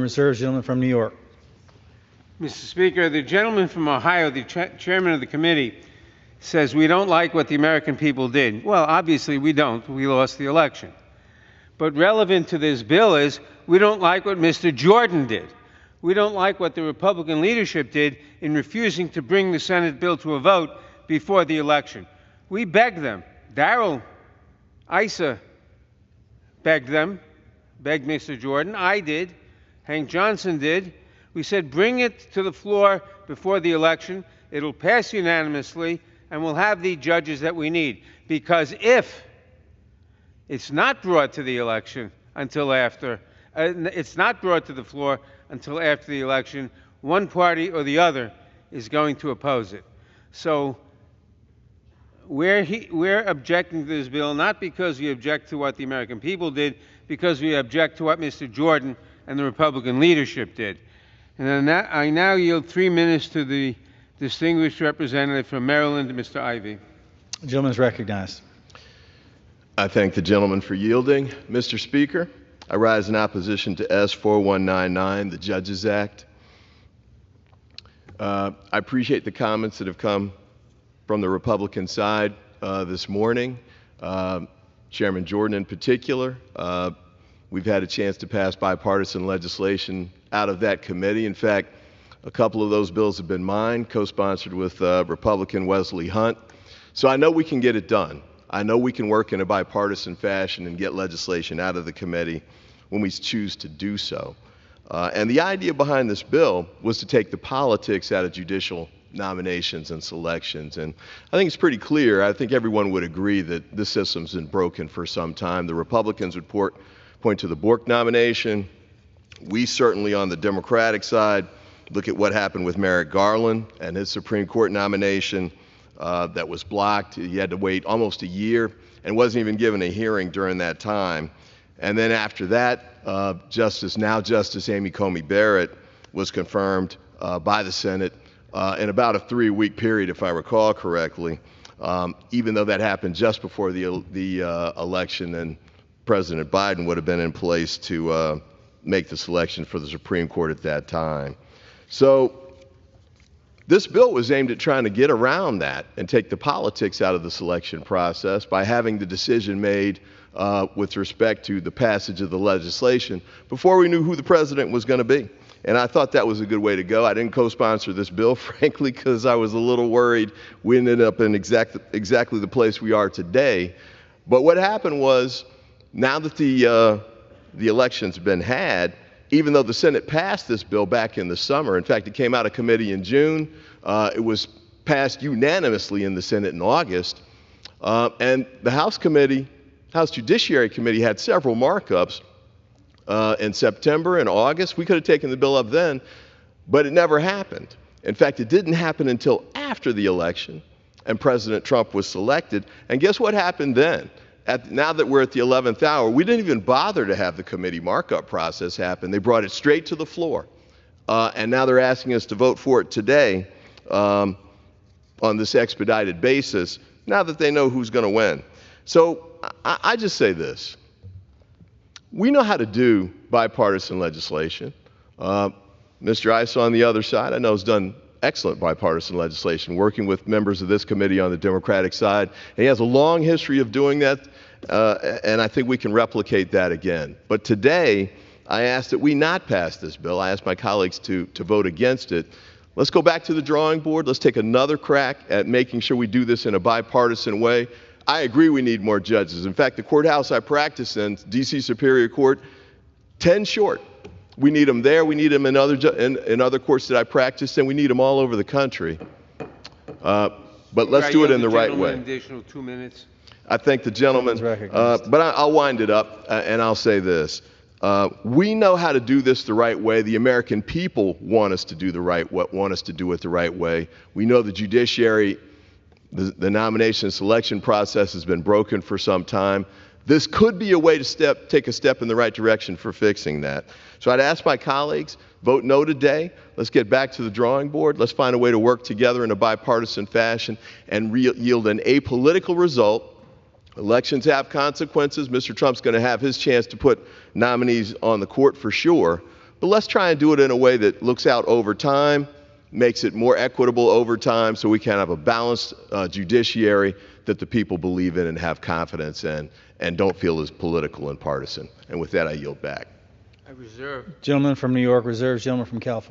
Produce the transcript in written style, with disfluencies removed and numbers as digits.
Reserves, gentleman from New York. Mr. Speaker, the gentleman from Ohio, the chairman of the committee, says we don't like what the American people did. Well, obviously we don't. We lost the election. But relevant to this bill is we don't like what Mr. Jordan did. We don't like what the Republican leadership did in refusing to bring the Senate bill to a vote before the election. We begged them. Darrell Issa begged them, begged Mr. Jordan. I did. Hank Johnson did. We said, bring it to the floor before the election. It'll pass unanimously, and we'll have the judges that we need. Because if it's not brought to the election until after, it's not brought to the floor until after the election, one party or the other is going to oppose it. So we're objecting to this bill not because we object to what the American people did, because we object to what Mr. Jordan and the Republican leadership did. And I now yield 3 minutes to the distinguished representative from Maryland, Mr. Ivey. The gentleman is recognized. I thank the gentleman for yielding. Mr. Speaker, I rise in opposition to S4199, the Judges Act. I appreciate the comments that have come from the Republican side this morning. Chairman Jordan in particular. We've had a chance to pass bipartisan legislation out of that committee. In fact, a couple of those bills have been mine, co-sponsored with Republican Wesley Hunt. So I know we can get it done. I know we can work in a bipartisan fashion and get legislation out of the committee when we choose to do so. And the idea behind this bill was to take the politics out of judicial nominations and selections. And I think it's pretty clear, I think everyone would agree that this system's been broken for some time. The Republicans would point to the Bork nomination. We certainly on the Democratic side look at what happened with Merrick Garland and his Supreme Court nomination that was blocked. He had to wait almost a year and wasn't even given a hearing during that time. And then after that, Justice Amy Coney Barrett was confirmed by the Senate in about a 3-week period, if I recall correctly, even though that happened just before the election and President Biden would have been in place to make the selection for the Supreme Court at that time. So this bill was aimed at trying to get around that and take the politics out of the selection process by having the decision made with respect to the passage of the legislation before we knew who the president was going to be. And I thought that was a good way to go. I didn't co-sponsor this bill, frankly, because I was a little worried we ended up in exactly the place we are today. But what happened was, now that the election's been had, even though the Senate passed this bill back in the summer, in fact, it came out of committee in June, it was passed unanimously in the Senate in August, and the House Judiciary Committee had several markups in September and August. We could have taken the bill up then, but it never happened. In fact, it didn't happen until after the election and President Trump was selected. And guess what happened then? Now that we're at the 11th hour, we didn't even bother to have the committee markup process happen. They brought it straight to the floor. And now they're asking us to vote for it today on this expedited basis, now that they know who's going to win. So I just say this. We know how to do bipartisan legislation. Mr. Issa on the other side, I know, has done excellent bipartisan legislation, working with members of this committee on the Democratic side. And he has a long history of doing that, and I think we can replicate that again. But today, I ask that we not pass this bill. I ask my colleagues to vote against it. Let's go back to the drawing board. Let's take another crack at making sure we do this in a bipartisan way. I agree we need more judges. In fact, the courthouse I practice in, D.C. Superior Court, 10 short. We need them there. We need them in other courts that I practice, and we need them all over the country. But let's do it in the right way. Additional 2 minutes. I thank the gentleman, but I'll wind it up, and I'll say this. We know how to do this the right way. The American people want us to do it the right way. We know the judiciary, the nomination and selection process has been broken for some time. This could be a way to take a step in the right direction for fixing that. So I'd ask my colleagues, vote no today. Let's get back to the drawing board. Let's find a way to work together in a bipartisan fashion and yield an apolitical result. Elections have consequences. Mr. Trump's going to have his chance to put nominees on the court for sure. but let's try and do it in a way that looks out over time, makes it more equitable over time, so we can have a balanced judiciary that the people believe in and have confidence in and don't feel is political and partisan. And with that, I yield back. I reserve. Gentleman from New York reserves. Gentleman from California.